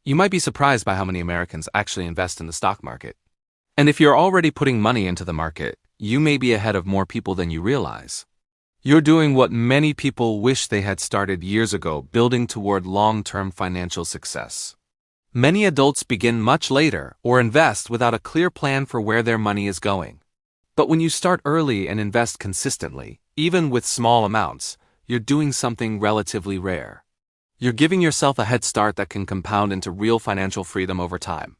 You might be surprised by how many Americans actually invest in the stock market. And if you're already putting money into the market, you may be ahead of more people than you realize. You're doing what many people wish they had started years ago, building toward long-term financial success. Many adults begin much later or invest without a clear plan for where their money is going. But when you start early and invest consistently, even with small amounts, you're doing something relatively rare. You're giving yourself a head start that can compound into real financial freedom over time.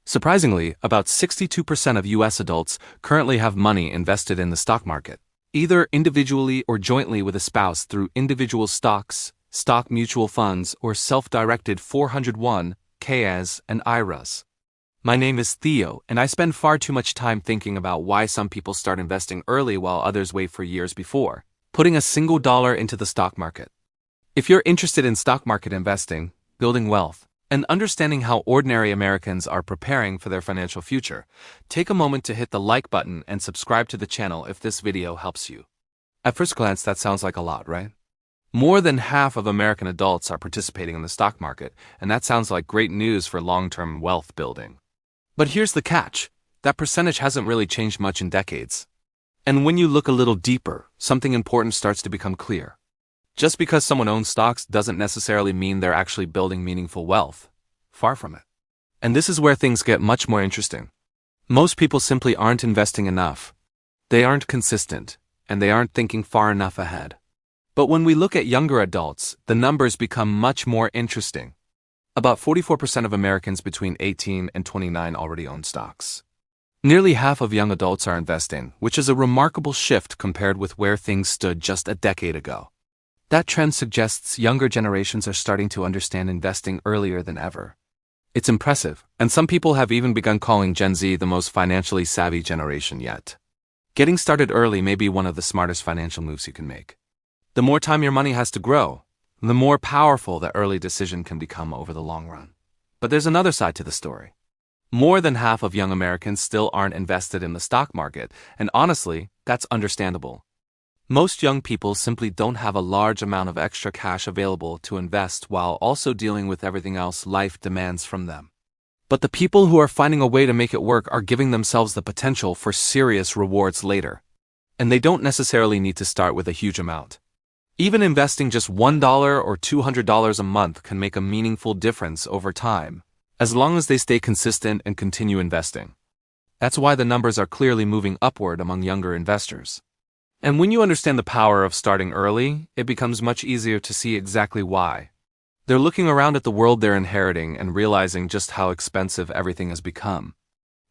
Surprisingly, about 62% of U.S. adults currently have money invested in the stock market, either individually or jointly with a spouse through individual stocks, stock mutual funds, or self-directed 401(k)s and IRAs. My name is Theo, and I spend far too much time thinking about why some people start investing early while others wait for years before putting a single dollar into the stock market. If you're interested in stock market investing, building wealth, and understanding how ordinary Americans are preparing for their financial future, take a moment to hit the like button and subscribe to the channel if this video helps you. At first glance, that sounds like a lot, right? More than half of American adults are participating in the stock market, and that sounds like great news for long-term wealth building. But here's the catch. That percentage hasn't really changed much in decades. And when you look a little deeper, something important starts to become clear. Just because someone owns stocks doesn't necessarily mean they're actually building meaningful wealth. Far from it. And this is where things get much more interesting. Most people simply aren't investing enough. They aren't consistent, and they aren't thinking far enough ahead. But when we look at younger adults, the numbers become much more interesting. About 44% of Americans between 18 and 29 already own stocks. Nearly half of young adults are investing, which is a remarkable shift compared with where things stood just a decade ago. That trend suggests younger generations are starting to understand investing earlier than ever. It's impressive, and some people have even begun calling Gen Z the most financially savvy generation yet. Getting started early may be one of the smartest financial moves you can make. The more time your money has to grow, the more powerful that early decision can become over the long run. But there's another side to the story. More than half of young Americans still aren't invested in the stock market, and honestly, that's understandable. Most young people simply don't have a large amount of extra cash available to invest while also dealing with everything else life demands from them. But the people who are finding a way to make it work are giving themselves the potential for serious rewards later. And they don't necessarily need to start with a huge amount. Even investing just $1 or $200 a month can make a meaningful difference over time, as long as they stay consistent and continue investing. That's why the numbers are clearly moving upward among younger investors. And when you understand the power of starting early, it becomes much easier to see exactly why. They're looking around at the world they're inheriting and realizing just how expensive everything has become.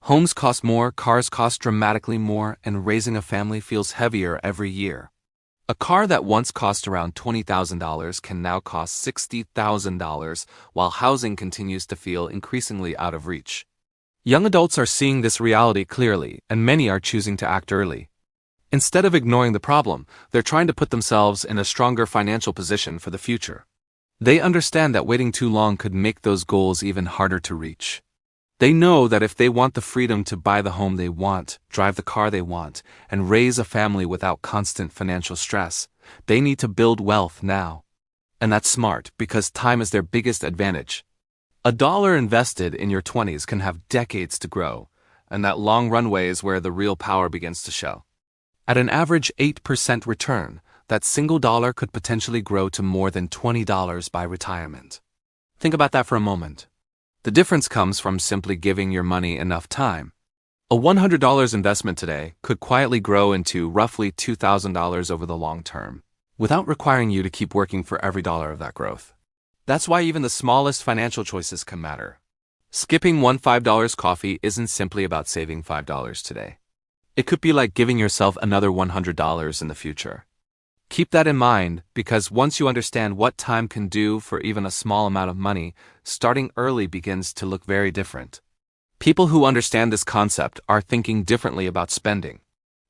Homes cost more, cars cost dramatically more, and raising a family feels heavier every year. A car that once cost around $20,000 can now cost $60,000, while housing continues to feel increasingly out of reach. Young adults are seeing this reality clearly, and many are choosing to act early. Instead of ignoring the problem, they're trying to put themselves in a stronger financial position for the future. They understand that waiting too long could make those goals even harder to reach. They know that if they want the freedom to buy the home they want, drive the car they want, and raise a family without constant financial stress, they need to build wealth now. And that's smart because time is their biggest advantage. A dollar invested in your 20s can have decades to grow, and that long runway is where the real power begins to show. At an average 8% return, that single dollar could potentially grow to more than $20 by retirement. Think about that for a moment. The difference comes from simply giving your money enough time. A $100 investment today could quietly grow into roughly $2,000 over the long term, without requiring you to keep working for every dollar of that growth. That's why even the smallest financial choices can matter. Skipping one $5 coffee isn't simply about saving $5 today. It could be like giving yourself another $100 in the future. Keep that in mind because once you understand what time can do for even a small amount of money, starting early begins to look very different. People who understand this concept are thinking differently about spending.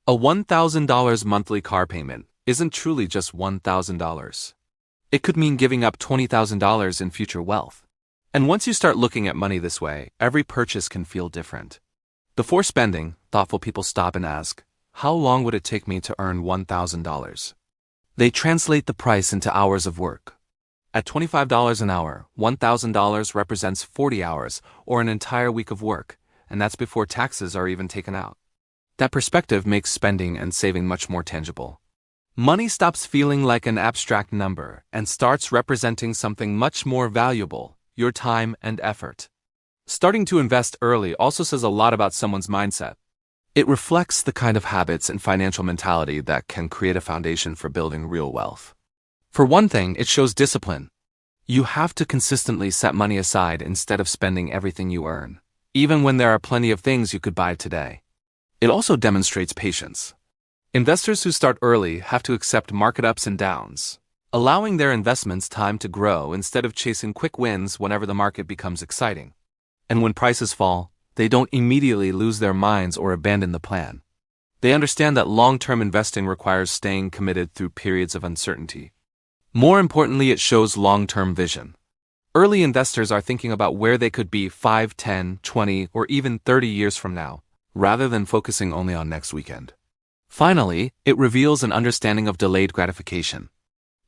A $1,000 monthly car payment isn't truly just $1,000. It could mean giving up $20,000 in future wealth. And once you start looking at money this way, every purchase can feel different. Before spending, thoughtful people stop and ask, how long would it take me to earn $1,000? They translate the price into hours of work. At $25 an hour, $1,000 represents 40 hours, or an entire week of work, and that's before taxes are even taken out. That perspective makes spending and saving much more tangible. Money stops feeling like an abstract number and starts representing something much more valuable: your time and effort. Starting to invest early also says a lot about someone's mindset. It reflects the kind of habits and financial mentality that can create a foundation for building real wealth. For one thing, it shows discipline. You have to consistently set money aside instead of spending everything you earn, even when there are plenty of things you could buy today. It also demonstrates patience. Investors who start early have to accept market ups and downs, allowing their investments time to grow instead of chasing quick wins whenever the market becomes exciting. And when prices fall, they don't immediately lose their minds or abandon the plan. They understand that long-term investing requires staying committed through periods of uncertainty. More importantly, it shows long-term vision. Early investors are thinking about where they could be 5, 10, 20, or even 30 years from now, rather than focusing only on next weekend. Finally, it reveals an understanding of delayed gratification.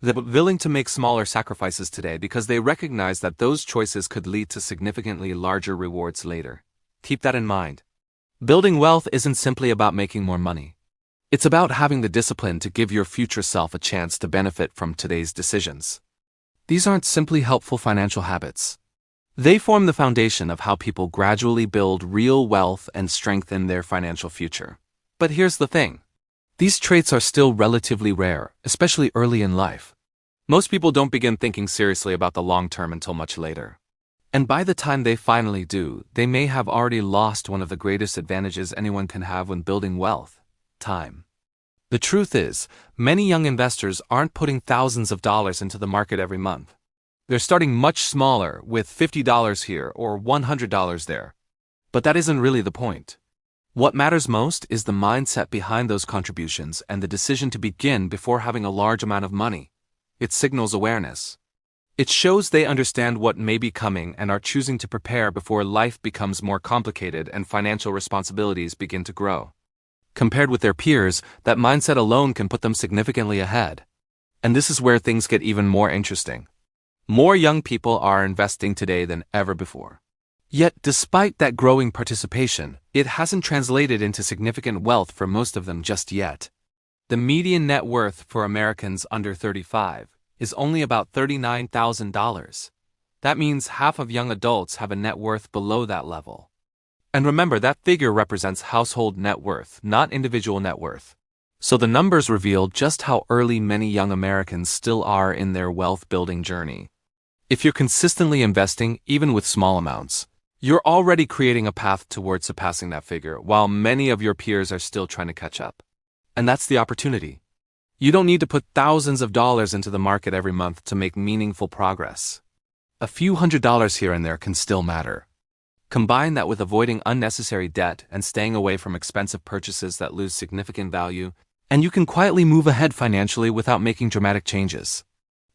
They're willing to make smaller sacrifices today because they recognize that those choices could lead to significantly larger rewards later. Keep that in mind. Building wealth isn't simply about making more money. It's about having the discipline to give your future self a chance to benefit from today's decisions. These aren't simply helpful financial habits. They form the foundation of how people gradually build real wealth and strengthen their financial future. But here's the thing. These traits are still relatively rare, especially early in life. Most people don't begin thinking seriously about the long term until much later. And by the time they finally do, they may have already lost one of the greatest advantages anyone can have when building wealth: time. The truth is, many young investors aren't putting thousands of dollars into the market every month. They're starting much smaller, with $50 here or $100 there. But that isn't really the point. What matters most is the mindset behind those contributions and the decision to begin before having a large amount of money. It signals awareness. It shows they understand what may be coming and are choosing to prepare before life becomes more complicated and financial responsibilities begin to grow. Compared with their peers, that mindset alone can put them significantly ahead. And this is where things get even more interesting. More young people are investing today than ever before. Yet, despite that growing participation, it hasn't translated into significant wealth for most of them just yet. The median net worth for Americans under 35 is only about $39,000. That means half of young adults have a net worth below that level. And remember, that figure represents household net worth, not individual net worth. So the numbers reveal just how early many young Americans still are in their wealth-building journey. If you're consistently investing, even with small amounts, you're already creating a path towards surpassing that figure, while many of your peers are still trying to catch up. And that's the opportunity. You don't need to put thousands of dollars into the market every month to make meaningful progress. A few $100s here and there can still matter. Combine that with avoiding unnecessary debt and staying away from expensive purchases that lose significant value, and you can quietly move ahead financially without making dramatic changes.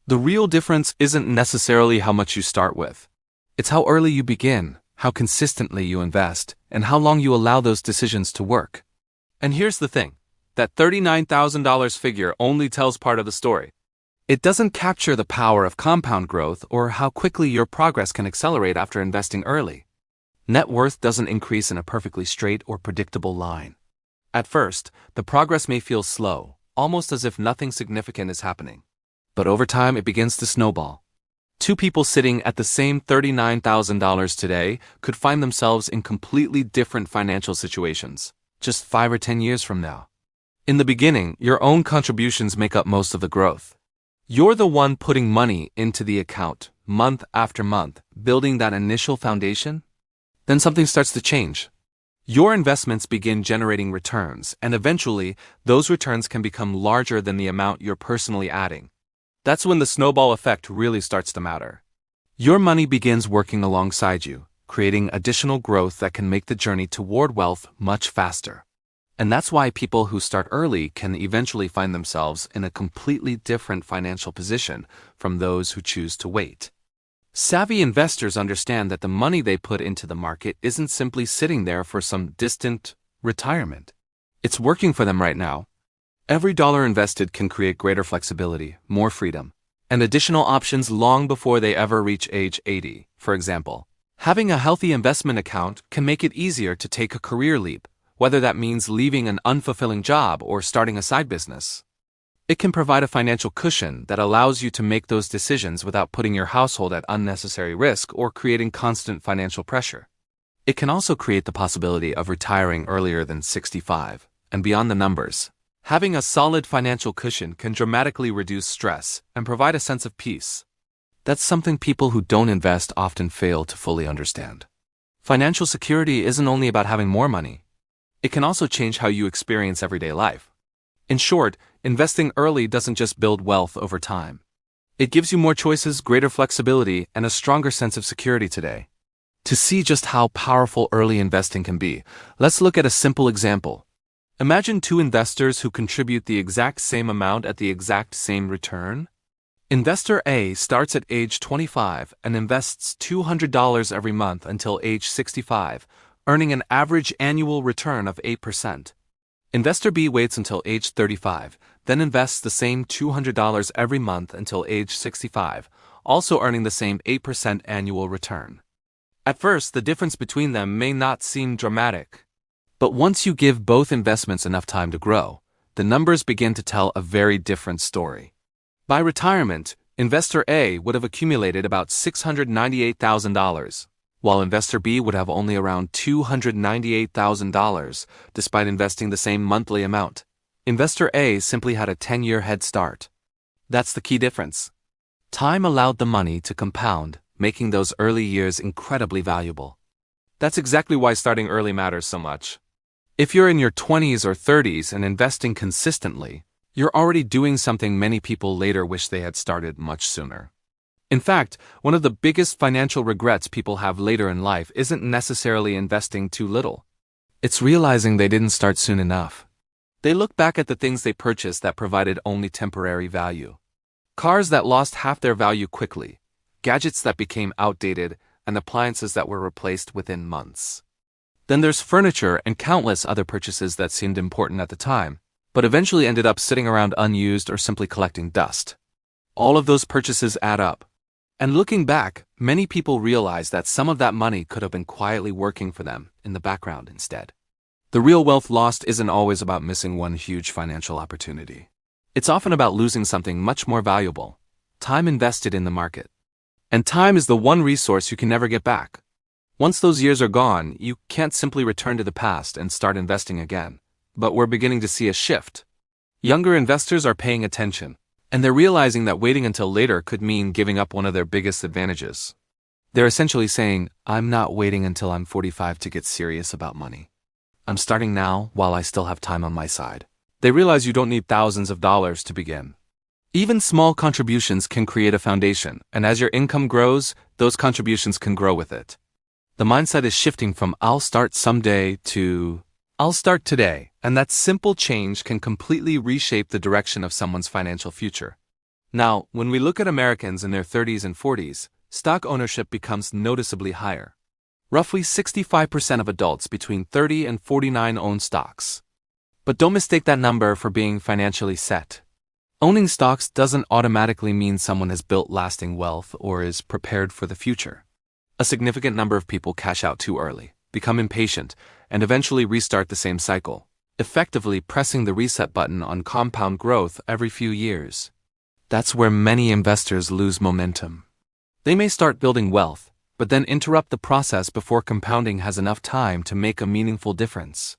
The real difference isn't necessarily how much you start with. It's how early you begin, how consistently you invest, and how long you allow those decisions to work. And here's the thing. That $39,000 figure only tells part of the story. It doesn't capture the power of compound growth or how quickly your progress can accelerate after investing early. Net worth doesn't increase in a perfectly straight or predictable line. At first, the progress may feel slow, almost as if nothing significant is happening. But over time, it begins to snowball. Two people sitting at the same $39,000 today could find themselves in completely different financial situations, just 5 or 10 years from now. In the beginning, your own contributions make up most of the growth. You're the one putting money into the account, month after month, building that initial foundation. Then something starts to change. Your investments begin generating returns, and eventually, those returns can become larger than the amount you're personally adding. That's when the snowball effect really starts to matter. Your money begins working alongside you, creating additional growth that can make the journey toward wealth much faster. And that's why people who start early can eventually find themselves in a completely different financial position from those who choose to wait. Savvy investors understand that the money they put into the market isn't simply sitting there for some distant retirement. It's working for them right now. Every dollar invested can create greater flexibility, more freedom, and additional options long before they ever reach age 80. For example, having a healthy investment account can make it easier to take a career leap, whether that means leaving an unfulfilling job or starting a side business. It can provide a financial cushion that allows you to make those decisions without putting your household at unnecessary risk or creating constant financial pressure. It can also create the possibility of retiring earlier than 65. And beyond the numbers, having a solid financial cushion can dramatically reduce stress and provide a sense of peace. That's something people who don't invest often fail to fully understand. Financial security isn't only about having more money. It can also change how you experience everyday life. In short, investing early doesn't just build wealth over time. It gives you more choices, greater flexibility, and a stronger sense of security today. To see just how powerful early investing can be, let's look at a simple example. Imagine two investors who contribute the exact same amount at the exact same return. Investor A starts at age 25 and invests $200 every month until age 65, earning an average annual return of 8%. Investor B waits until age 35, then invests the same $200 every month until age 65, also earning the same 8% annual return. At first, the difference between them may not seem dramatic. But once you give both investments enough time to grow, the numbers begin to tell a very different story. By retirement, Investor A would have accumulated about $698,000, while Investor B would have only around $298,000, despite investing the same monthly amount. Investor A simply had a 10-year head start. That's the key difference. Time allowed the money to compound, making those early years incredibly valuable. That's exactly why starting early matters so much. If you're in your 20s or 30s and investing consistently, you're already doing something many people later wish they had started much sooner. In fact, one of the biggest financial regrets people have later in life isn't necessarily investing too little. It's realizing they didn't start soon enough. They look back at the things they purchased that provided only temporary value. Cars that lost half their value quickly, gadgets that became outdated, and appliances that were replaced within months. Then there's furniture and countless other purchases that seemed important at the time, but eventually ended up sitting around unused or simply collecting dust. All of those purchases add up. And looking back, many people realize that some of that money could have been quietly working for them in the background instead. The real wealth lost isn't always about missing one huge financial opportunity. It's often about losing something much more valuable: time invested in the market. And time is the one resource you can never get back. Once those years are gone, you can't simply return to the past and start investing again. But we're beginning to see a shift. Younger investors are paying attention, and they're realizing that waiting until later could mean giving up one of their biggest advantages. They're essentially saying, I'm not waiting until I'm 45 to get serious about money. I'm starting now while I still have time on my side. They realize you don't need thousands of dollars to begin. Even small contributions can create a foundation, and as your income grows, those contributions can grow with it. The mindset is shifting from I'll start someday to I'll start today, and that simple change can completely reshape the direction of someone's financial future. Now, when we look at Americans in their 30s and 40s, stock ownership becomes noticeably higher. Roughly 65% of adults between 30 and 49 own stocks. But don't mistake that number for being financially set. Owning stocks doesn't automatically mean someone has built lasting wealth or is prepared for the future. A significant number of people cash out too early, become impatient, and eventually restart the same cycle, effectively pressing the reset button on compound growth every few years. That's where many investors lose momentum. They may start building wealth, but then interrupt the process before compounding has enough time to make a meaningful difference.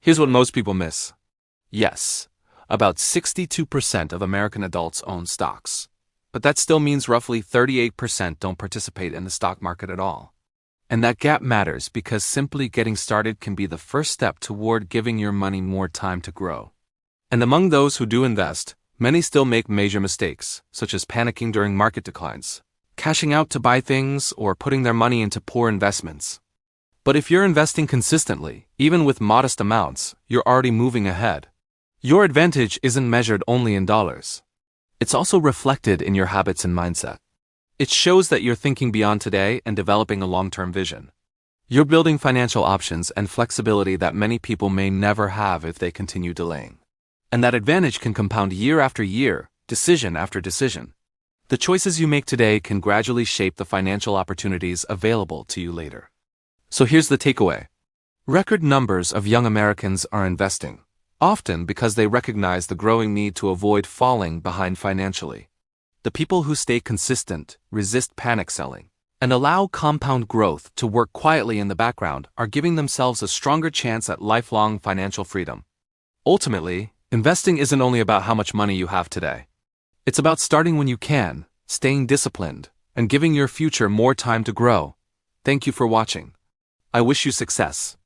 Here's what most people miss. Yes, about 62% of American adults own stocks, but that still means roughly 38% don't participate in the stock market at all. And that gap matters because simply getting started can be the first step toward giving your money more time to grow. And among those who do invest, many still make major mistakes, such as panicking during market declines, cashing out to buy things, or putting their money into poor investments. But if you're investing consistently, even with modest amounts, you're already moving ahead. Your advantage isn't measured only in dollars. It's also reflected in your habits and mindset. It shows that you're thinking beyond today and developing a long-term vision. You're building financial options and flexibility that many people may never have if they continue delaying. And that advantage can compound year after year, decision after decision. The choices you make today can gradually shape the financial opportunities available to you later. So here's the takeaway. Record numbers of young Americans are investing, often because they recognize the growing need to avoid falling behind financially. The people who stay consistent, resist panic selling, and allow compound growth to work quietly in the background are giving themselves a stronger chance at lifelong financial freedom. Ultimately, investing isn't only about how much money you have today. It's about starting when you can, staying disciplined, and giving your future more time to grow. Thank you for watching. I wish you success.